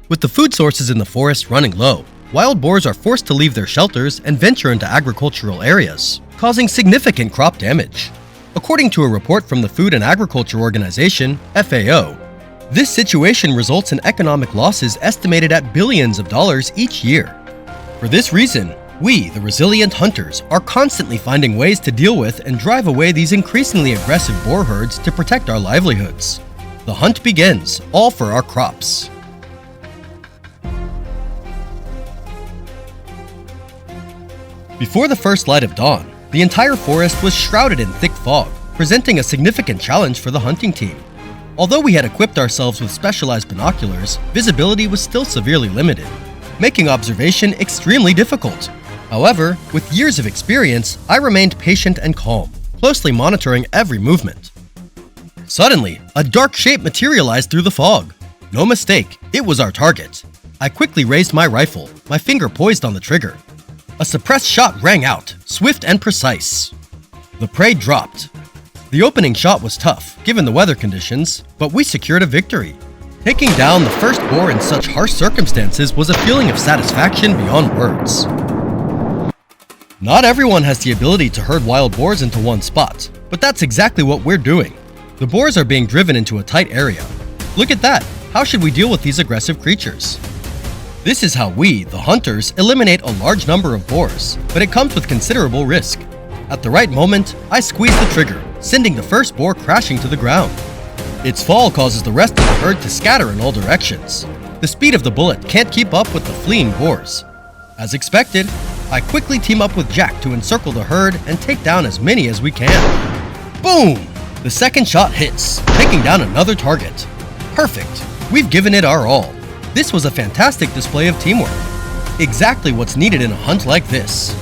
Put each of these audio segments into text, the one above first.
With the food sources in the forest running low, wild boars are forced to leave their shelters and venture into agricultural areas, causing significant crop damage. According to a report from the Food and Agriculture Organization, FAO, this situation results in economic losses estimated at billions of dollars each year. For this reason, we, the resilient hunters, are constantly finding ways to deal with and drive away these increasingly aggressive boar herds to protect our livelihoods. The hunt begins, all for our crops. Before the first light of dawn, the entire forest was shrouded in thick fog, presenting a significant challenge for the hunting team. Although we had equipped ourselves with specialized binoculars, visibility was still severely limited, making observation extremely difficult. However, with years of experience, I remained patient and calm, closely monitoring every movement. Suddenly, a dark shape materialized through the fog. No mistake, it was our target. I quickly raised my rifle, my finger poised on the trigger. A suppressed shot rang out, swift and precise. The prey dropped. The opening shot was tough, given the weather conditions, but we secured a victory. Taking down the first boar in such harsh circumstances was a feeling of satisfaction beyond words. Not everyone has the ability to herd wild boars into one spot, but that's exactly what we're doing. The boars are being driven into a tight area. Look at that! How should we deal with these aggressive creatures? This is how we, the hunters, eliminate a large number of boars, but it comes with considerable risk. At the right moment, I squeeze the trigger, sending the first boar crashing to the ground. Its fall causes the rest of the herd to scatter in all directions. The speed of the bullet can't keep up with the fleeing boars. As expected, I quickly team up with Jack to encircle the herd and take down as many as we can. Boom! The second shot hits, taking down another target. Perfect! We've given it our all. This was a fantastic display of teamwork. Exactly what's needed in a hunt like this.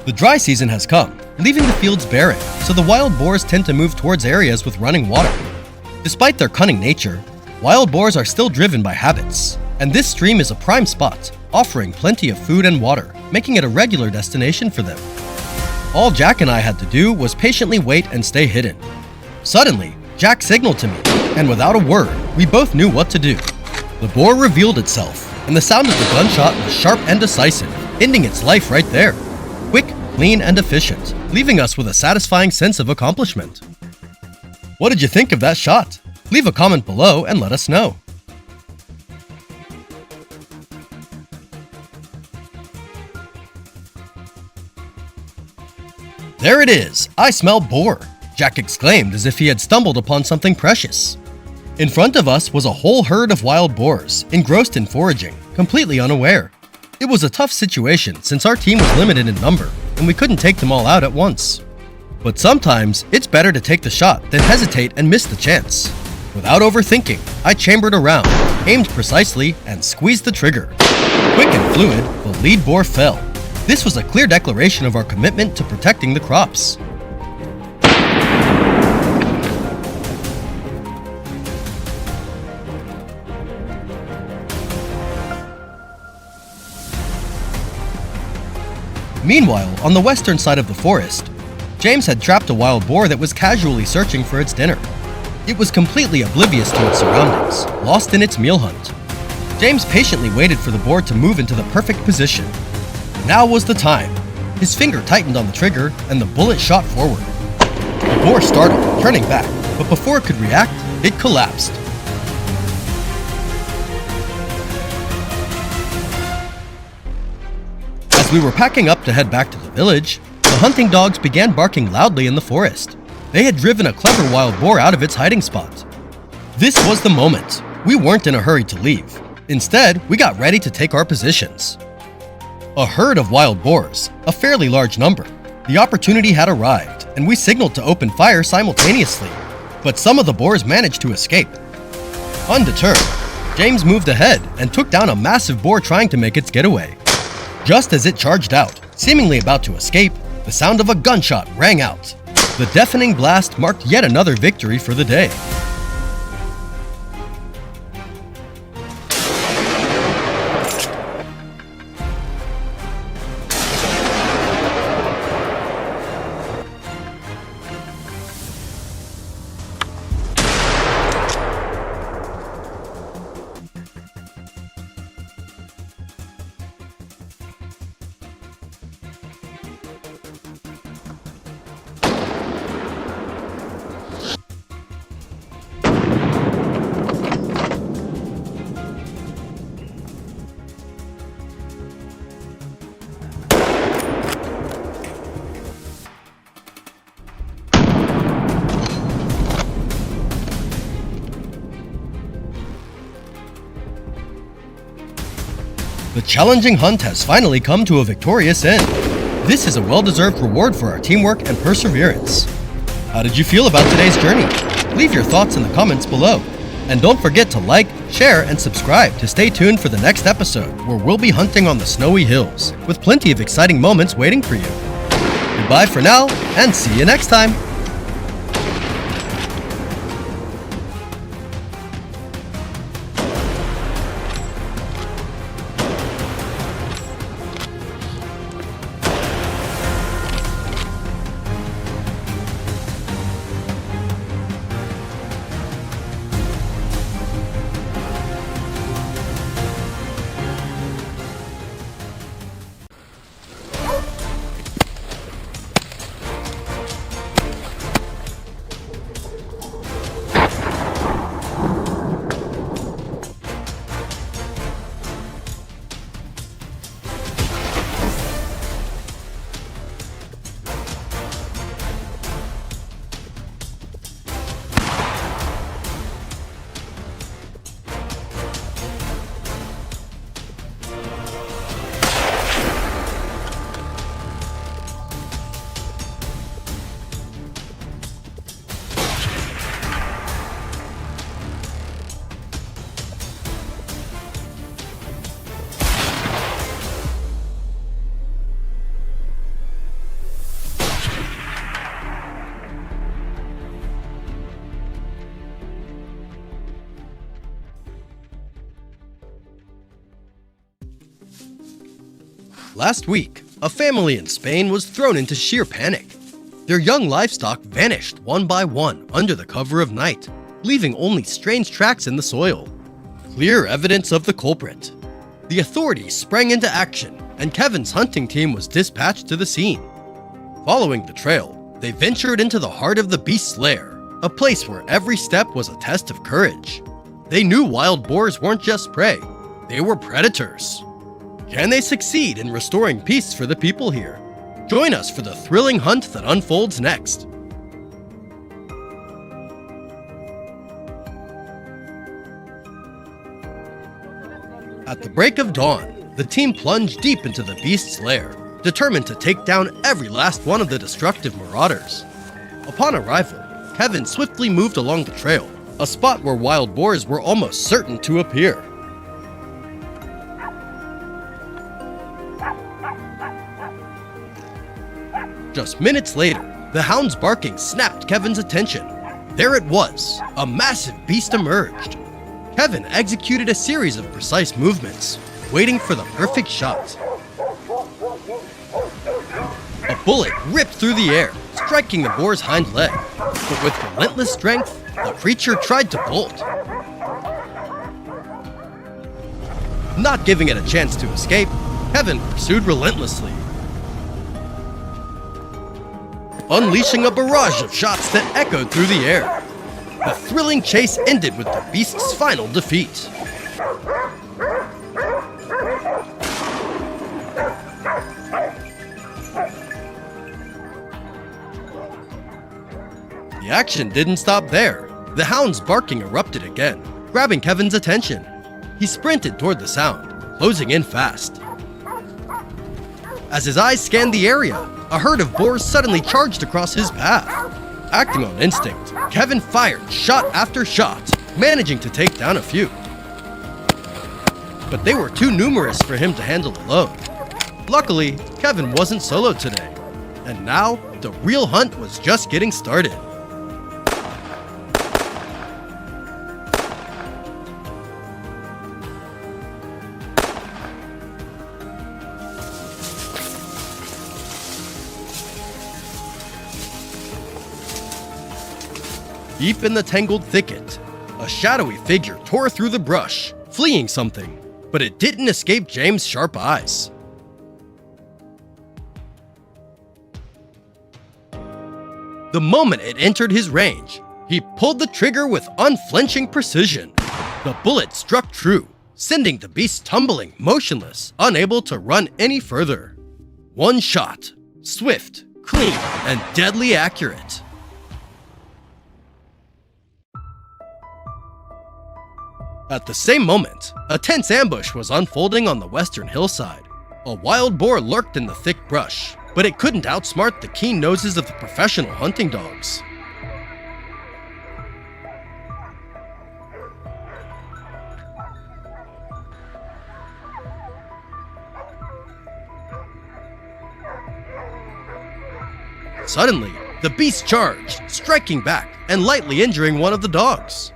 The dry season has come, leaving the fields barren, so the wild boars tend to move towards areas with running water. Despite their cunning nature, wild boars are still driven by habits, and this stream is a prime spot, offering plenty of food and water, making it a regular destination for them. All Jack and I had to do was patiently wait and stay hidden. Suddenly, Jack signaled to me, and without a word, we both knew what to do. The boar revealed itself, and the sound of the gunshot was sharp and decisive, ending its life right there. Quick, clean, and efficient, leaving us with a satisfying sense of accomplishment. What did you think of that shot? Leave a comment below and let us know. There it is! I smell boar! Jack exclaimed as if he had stumbled upon something precious. In front of us was a whole herd of wild boars, engrossed in foraging, completely unaware. It was a tough situation since our team was limited in number, and we couldn't take them all out at once. But sometimes, it's better to take the shot than hesitate and miss the chance. Without overthinking, I chambered around, aimed precisely, and squeezed the trigger. Quick and fluid, the lead boar fell. This was a clear declaration of our commitment to protecting the crops. Meanwhile, on the western side of the forest, James had trapped a wild boar that was casually searching for its dinner. It was completely oblivious to its surroundings, lost in its meal hunt. James patiently waited for the boar to move into the perfect position. Now was the time. His finger tightened on the trigger, and the bullet shot forward. The boar startled, turning back, but before it could react, it collapsed. As we were packing up to head back to the village, the hunting dogs began barking loudly in the forest. They had driven a clever wild boar out of its hiding spot. This was the moment. We weren't in a hurry to leave. Instead, we got ready to take our positions. A herd of wild boars, a fairly large number. The opportunity had arrived. and we signaled to open fire simultaneously, but some of the boars managed to escape. Undeterred, James moved ahead and took down a massive boar trying to make its getaway. Just as it charged out, seemingly about to escape, the sound of a gunshot rang out. The deafening blast marked yet another victory for the day. The challenging hunt has finally come to a victorious end. This is a well-deserved reward for our teamwork and perseverance. How did you feel about today's journey? Leave your thoughts in the comments below. And don't forget to like, share, and subscribe to stay tuned for the next episode where we'll be hunting on the snowy hills, with plenty of exciting moments waiting for you. Goodbye for now, and see you next time! Last week, a family in Spain was thrown into sheer panic. Their young livestock vanished one by one under the cover of night, leaving only strange tracks in the soil. Clear evidence of the culprit. The authorities sprang into action, and Kevin's hunting team was dispatched to the scene. Following the trail, they ventured into the heart of the beast's lair, a place where every step was a test of courage. They knew wild boars weren't just prey, they were predators. Can they succeed in restoring peace for the people here? Join us for the thrilling hunt that unfolds next. At the break of dawn, the team plunged deep into the beast's lair, determined to take down every last one of the destructive marauders. Upon arrival, Kevin swiftly moved along the trail, a spot where wild boars were almost certain to appear. Just minutes later, the hound's barking snapped Kevin's attention. There it was, a massive beast emerged. Kevin executed a series of precise movements, waiting for the perfect shot. A bullet ripped through the air, striking the boar's hind leg, but with relentless strength, the creature tried to bolt. Not giving it a chance to escape, Kevin pursued relentlessly, unleashing a barrage of shots that echoed through the air. The thrilling chase ended with the beast's final defeat. The action didn't stop there. The hound's barking erupted again, grabbing Kevin's attention. He sprinted toward the sound, closing in fast. As his eyes scanned the area, a herd of boars suddenly charged across his path. Acting on instinct, Kevin fired shot after shot, managing to take down a few. But they were too numerous for him to handle alone. Luckily, Kevin wasn't solo today, and now the real hunt was just getting started. Deep in the tangled thicket, a shadowy figure tore through the brush, fleeing something, but it didn't escape James' sharp eyes. The moment it entered his range, he pulled the trigger with unflinching precision. The bullet struck true, sending the beast tumbling, motionless, unable to run any further. One shot, swift, clean, and deadly accurate. At the same moment, a tense ambush was unfolding on the western hillside. A wild boar lurked in the thick brush, but it couldn't outsmart the keen noses of the professional hunting dogs. Suddenly, the beast charged, striking back and lightly injuring one of the dogs.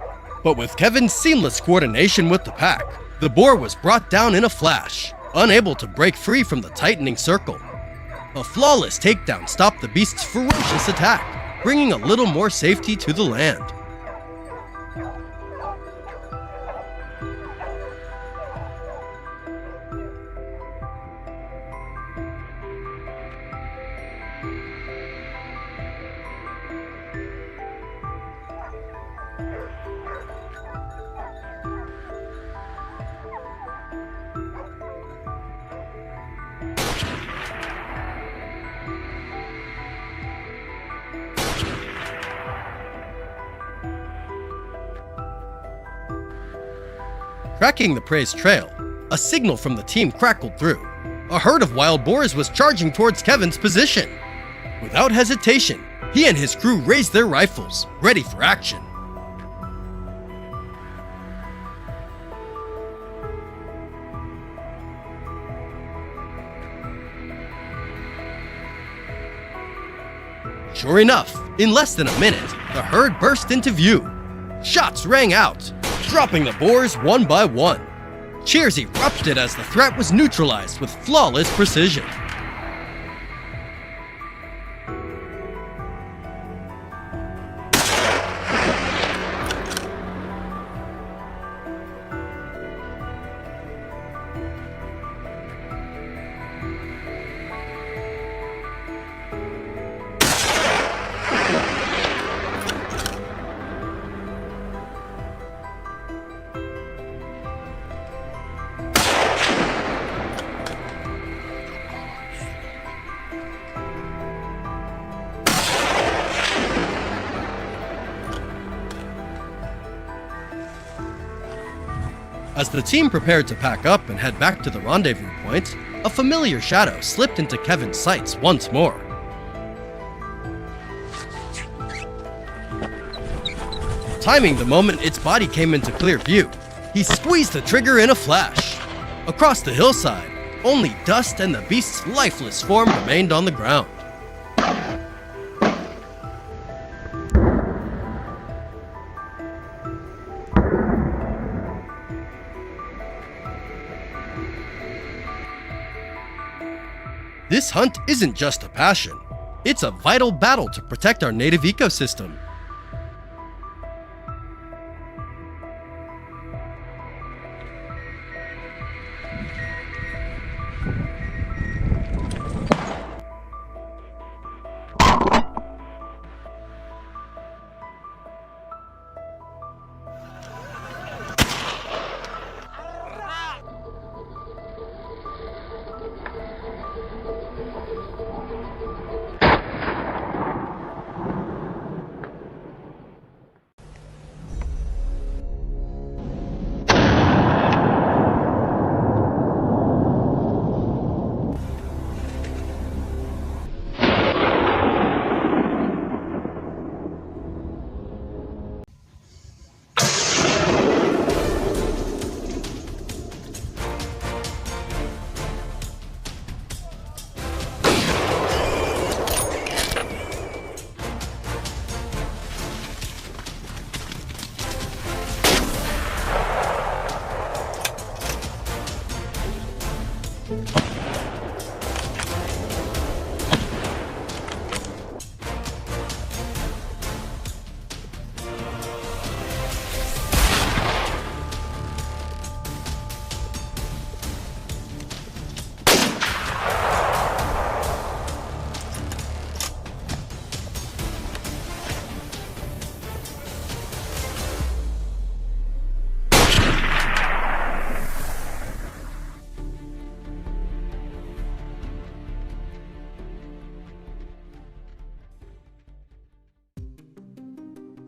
But with Kevin's seamless coordination with the pack, the boar was brought down in a flash, unable to break free from the tightening circle. A flawless takedown stopped the beast's ferocious attack, bringing a little more safety to the land. Tracking the prey's trail, a signal from the team crackled through. A herd of wild boars was charging towards Kevin's position. Without hesitation, he and his crew raised their rifles, ready for action. Sure enough, in less than a minute, the herd burst into view. Shots rang out, dropping the boars one by one. Cheers erupted as the threat was neutralized with flawless precision. As the team prepared to pack up and head back to the rendezvous point, a familiar shadow slipped into Kevin's sights once more. Timing the moment its body came into clear view, he squeezed the trigger in a flash. Across the hillside, only dust and the beast's lifeless form remained on the ground. This hunt isn't just a passion, it's a vital battle to protect our native ecosystem.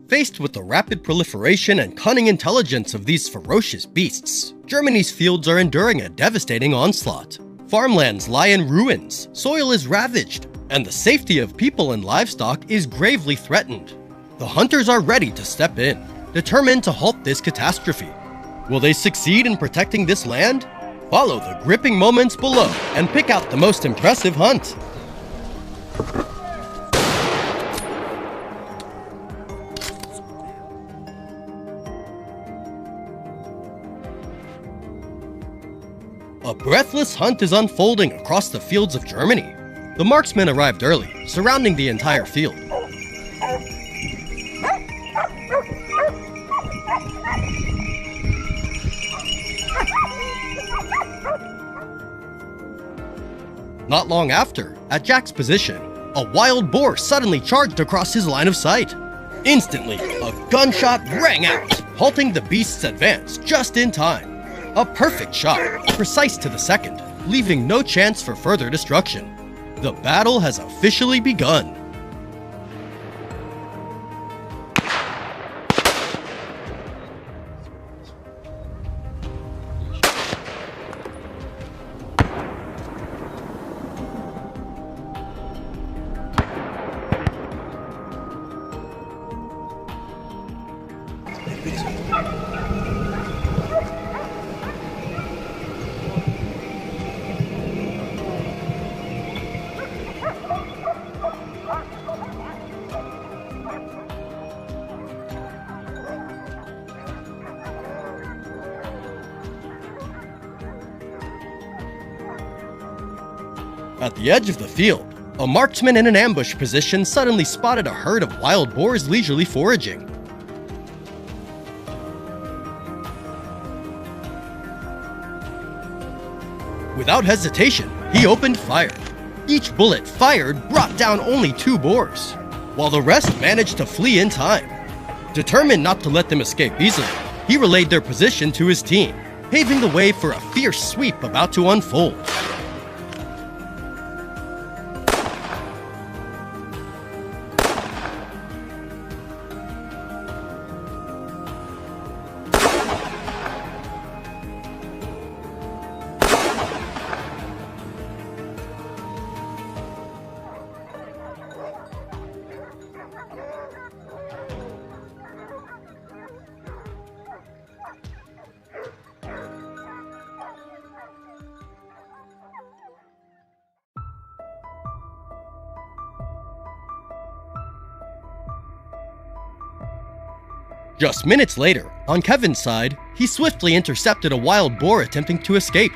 Faced with the rapid proliferation and cunning intelligence of these ferocious beasts, Germany's fields are enduring a devastating onslaught. Farmlands lie in ruins, soil is ravaged, and the safety of people and livestock is gravely threatened. The hunters are ready to step in, determined to halt this catastrophe. Will they succeed in protecting this land? Follow the gripping moments below and pick out the most impressive hunt. A breathless hunt is unfolding across the fields of Germany. The marksmen arrived early, surrounding the entire field. Not long after, at Jack's position, a wild boar suddenly charged across his line of sight. Instantly, a gunshot rang out, halting the beast's advance just in time. A perfect shot, precise to the second, leaving no chance for further destruction. The battle has officially begun. At the edge of the field, a marksman in an ambush position suddenly spotted a herd of wild boars leisurely foraging. Without hesitation, he opened fire. Each bullet fired brought down only 2 boars, while the rest managed to flee in time. Determined not to let them escape easily, he relayed their position to his team, paving the way for a fierce sweep about to unfold. Just minutes later, on Kevin's side, he swiftly intercepted a wild boar attempting to escape.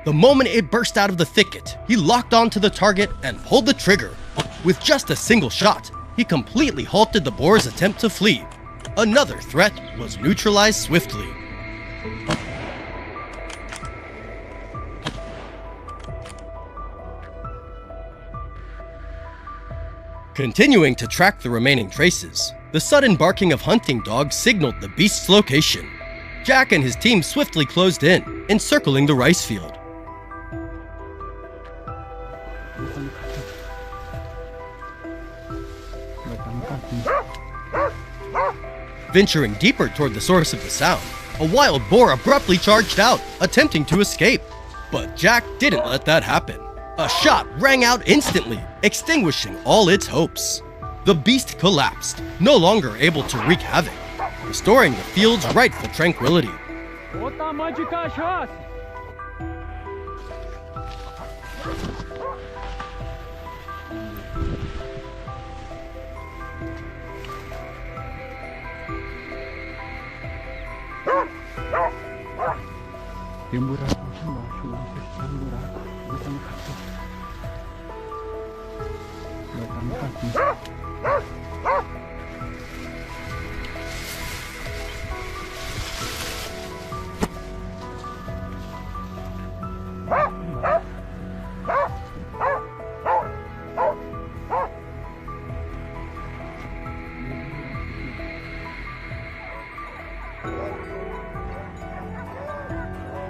The moment it burst out of the thicket, he locked onto the target and pulled the trigger. With just a single shot, he completely halted the boar's attempt to flee. Another threat was neutralized swiftly. Continuing to track the remaining traces, the sudden barking of hunting dogs signaled the beast's location. Jack and his team swiftly closed in, encircling the rice field. Venturing deeper toward the source of the sound, a wild boar abruptly charged out, attempting to escape. But Jack didn't let that happen. A shot rang out instantly, extinguishing all its hopes. The beast collapsed, no longer able to wreak havoc, restoring the field's rightful tranquility.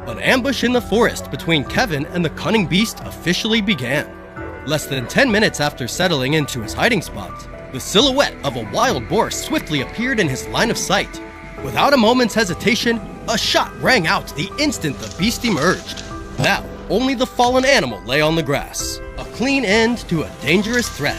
An ambush in the forest between Kevin and the cunning beast officially began. Less than 10 minutes after settling into his hiding spot, The silhouette of a wild boar swiftly appeared in his line of sight. Without a moment's hesitation, a shot rang out the instant the beast emerged. Now, only the fallen animal lay on the grass, a clean end to a dangerous threat.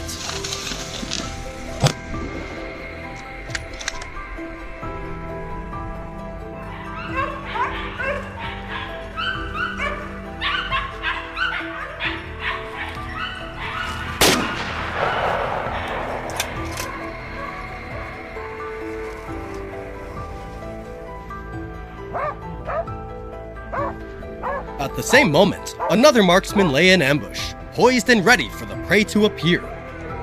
At the same moment, another marksman lay in ambush, poised and ready for the prey to appear.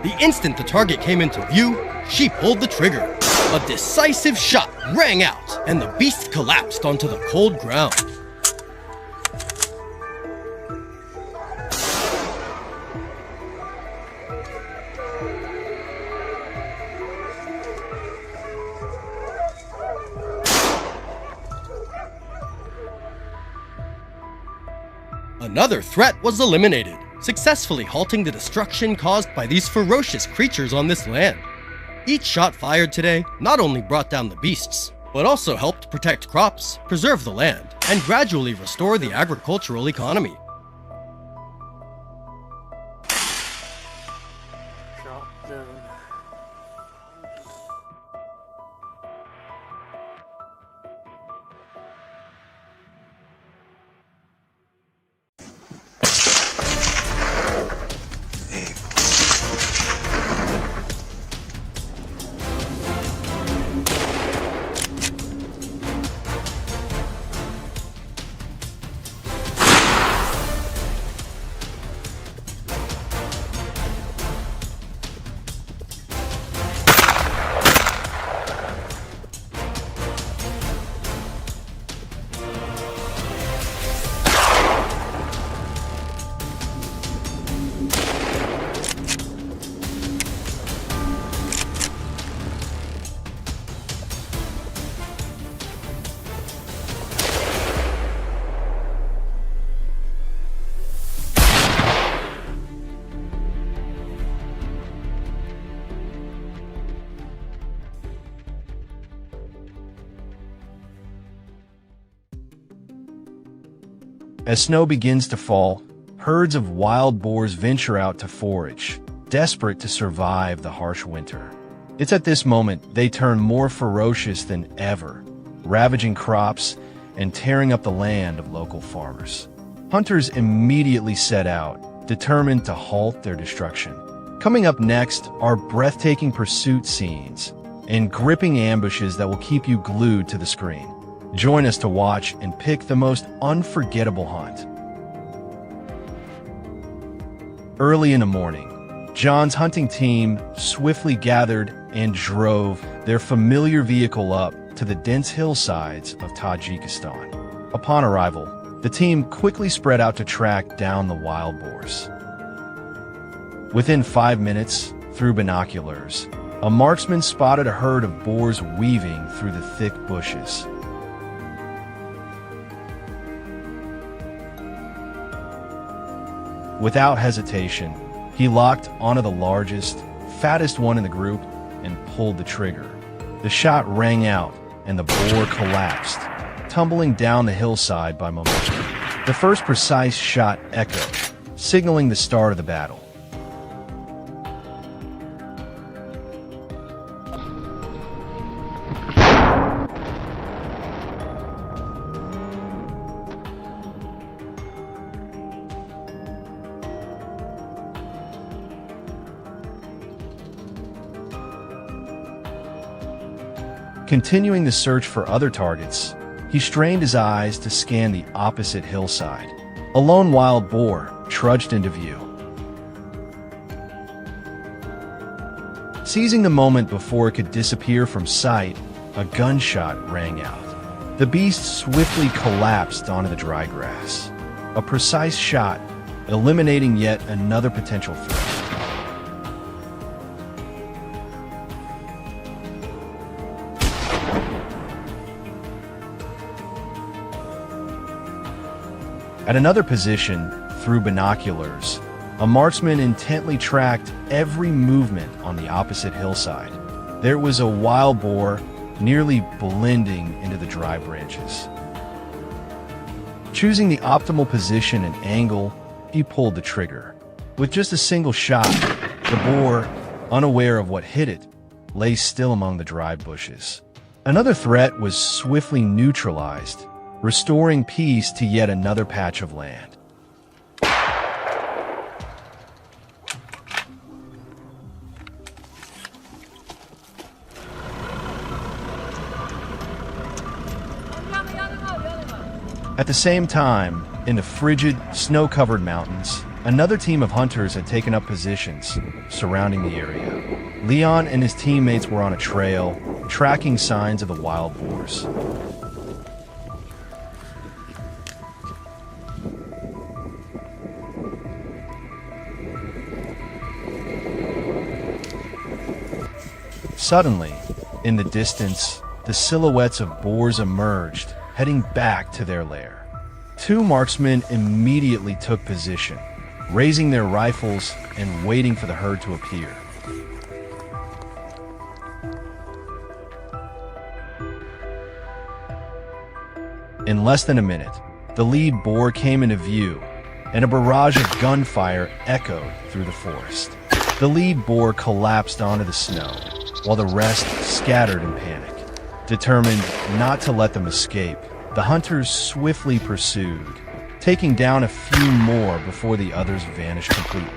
The instant the target came into view, she pulled the trigger. A decisive shot rang out, and the beast collapsed onto the cold ground. Another threat was eliminated, successfully halting the destruction caused by these ferocious creatures on this land. Each shot fired today not only brought down the beasts, but also helped protect crops, preserve the land, and gradually restore the agricultural economy. As snow begins to fall, herds of wild boars venture out to forage, desperate to survive the harsh winter. It's at this moment they turn more ferocious than ever, ravaging crops and tearing up the land of local farmers. Hunters immediately set out, determined to halt their destruction. Coming up next are breathtaking pursuit scenes and gripping ambushes that will keep you glued to the screen. Join us to watch and pick the most unforgettable hunt. Early in the morning, John's hunting team swiftly gathered and drove their familiar vehicle up to the dense hillsides of Tajikistan. Upon arrival, the team quickly spread out to track down the wild boars. Within 5 minutes, through binoculars, a marksman spotted a herd of boars weaving through the thick bushes. Without hesitation, he locked onto the largest, fattest one in the group and pulled the trigger. The shot rang out, and the boar collapsed, tumbling down the hillside by momentum. The first precise shot echoed, signaling the start of the battle. Continuing the search for other targets, he strained his eyes to scan the opposite hillside. A lone wild boar trudged into view. Seizing the moment before it could disappear from sight, a gunshot rang out. The beast swiftly collapsed onto the dry grass. A precise shot, eliminating yet another potential threat. At another position, through binoculars, A marksman intently tracked every movement on the opposite hillside. There was a wild boar nearly blending into the dry branches. Choosing the optimal position and angle, he pulled the trigger. With just a single shot, the boar, unaware of what hit it, lay still among the dry bushes. Another threat was swiftly neutralized, restoring peace to yet another patch of land. At the same time, in the frigid, snow-covered mountains, another team of hunters had taken up positions surrounding the area. Leon and his teammates were on a trail, tracking signs of the wild boars. Suddenly, in the distance, the silhouettes of boars emerged, heading back to their lair. Two marksmen immediately took position, raising their rifles and waiting for the herd to appear. In less than a minute, the lead boar came into view, and a barrage of gunfire echoed through the forest. The lead boar collapsed onto the snow, while the rest scattered in panic. Determined not to let them escape, the hunters swiftly pursued, taking down a few more before the others vanished completely.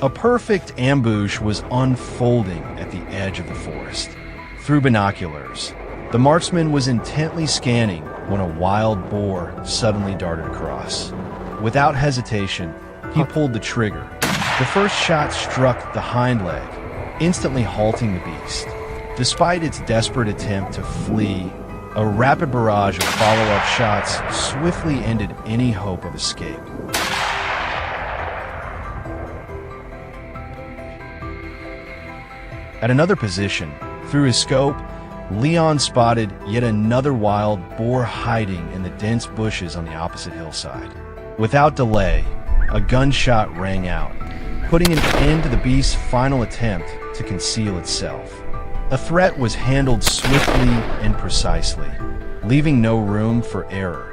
A perfect ambush was unfolding at the edge of the forest. Through binoculars, the marksman was intently scanning when a wild boar suddenly darted across. Without hesitation, he pulled the trigger. The first shot struck the hind leg, instantly halting the beast. Despite its desperate attempt to flee, a rapid barrage of follow-up shots swiftly ended any hope of escape. At another position, through his scope, Leon spotted yet another wild boar hiding in the dense bushes on the opposite hillside. Without delay, a gunshot rang out, putting an end to the beast's final attempt to conceal itself. The threat was handled swiftly and precisely, leaving no room for error.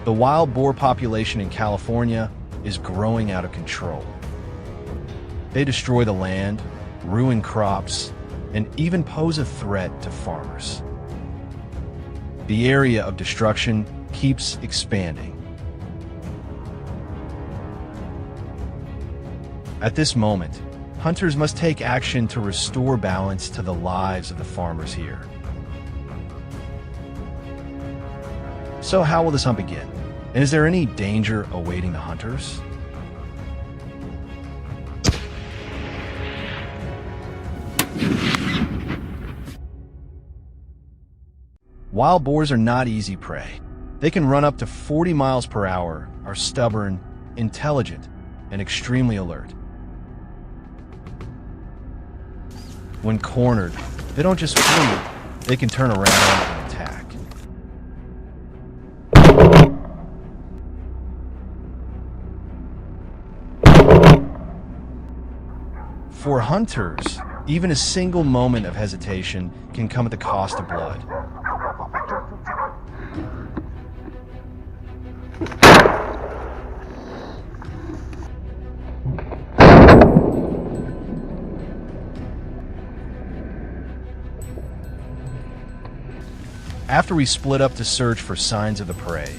The wild boar population in California is growing out of control. They destroy the land, ruin crops, and even pose a threat to farmers. The area of destruction keeps expanding. At this moment, hunters must take action to restore balance to the lives of the farmers here. So how will this hunt begin? And is there any danger awaiting the hunters? Wild boars are not easy prey. They can run up to 40 miles per hour, are stubborn, intelligent, and extremely alert. When cornered, they don't just flee, they can turn around and attack. For hunters, even a single moment of hesitation can come at the cost of blood. After we split up to search for signs of the prey,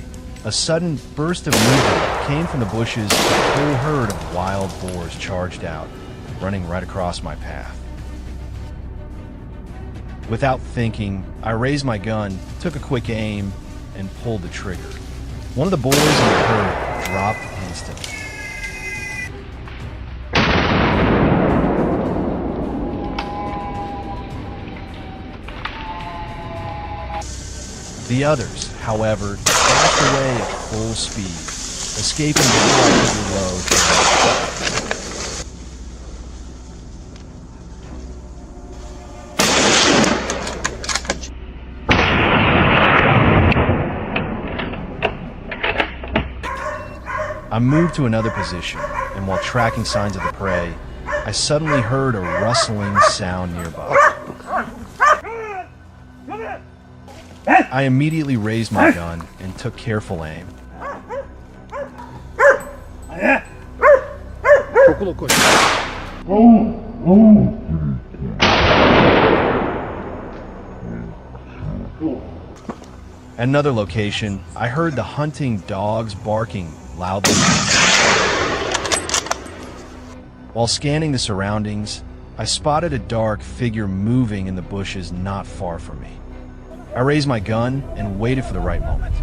a sudden burst of movement came from the bushes. A whole herd of wild boars charged out, running right across my path. Without thinking, I raised my gun, took a quick aim, and pulled the trigger. One of the boars in the herd dropped instantly. The others, however, dashed away at full speed, escaping before I could reload. I moved to another position, and while tracking signs of the prey, I suddenly heard a rustling sound nearby. I immediately raised my gun and took careful aim. At another location, I heard the hunting dogs barking loudly. While scanning the surroundings, I spotted a dark figure moving in the bushes not far from me. I raised my gun and waited for the right moment.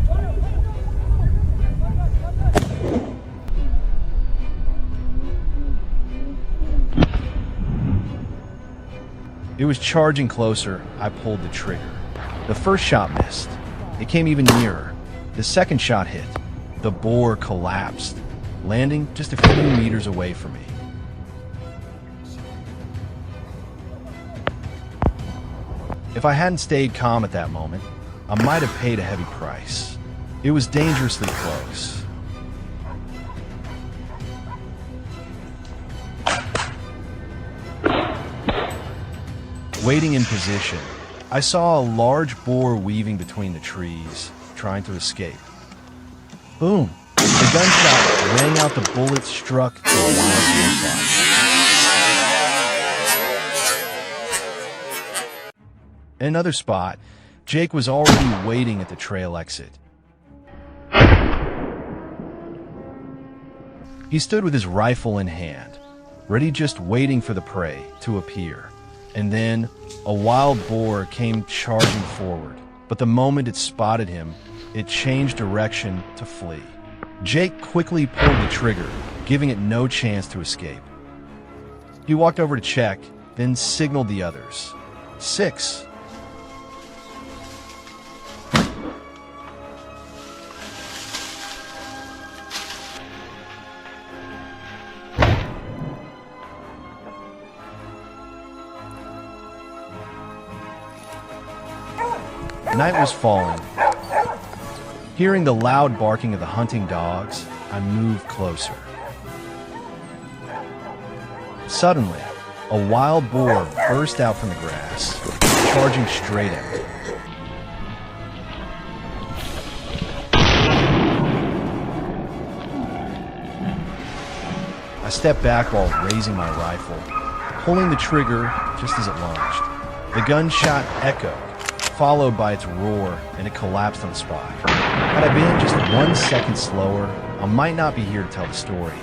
It was charging closer. I pulled the trigger. The first shot missed. It came even nearer. The second shot hit. The boar collapsed, landing just a few meters away from me. If I hadn't stayed calm at that moment, I might have paid a heavy price. It was dangerously close. Waiting in position, I saw a large boar weaving between the trees, trying to escape. Boom! The gunshot rang out. The bullet struck the wild boar's body. In another spot, Jake was already waiting at the trail exit. He stood with his rifle in hand, ready, just waiting for the prey to appear. And then a wild boar came charging forward. But the moment it spotted him, it changed direction to flee. Jake quickly pulled the trigger, giving it no chance to escape. He walked over to check, then signaled the others. 6. Night was falling. Hearing the loud barking of the hunting dogs, I moved closer. Suddenly, a wild boar burst out from the grass, charging straight at me. stepped back while raising my rifle, pulling the trigger just as it launched. The gunshot echoed, followed by its roar, and it collapsed on the spot. Had I been just 1 second slower, I might not be here to tell the story.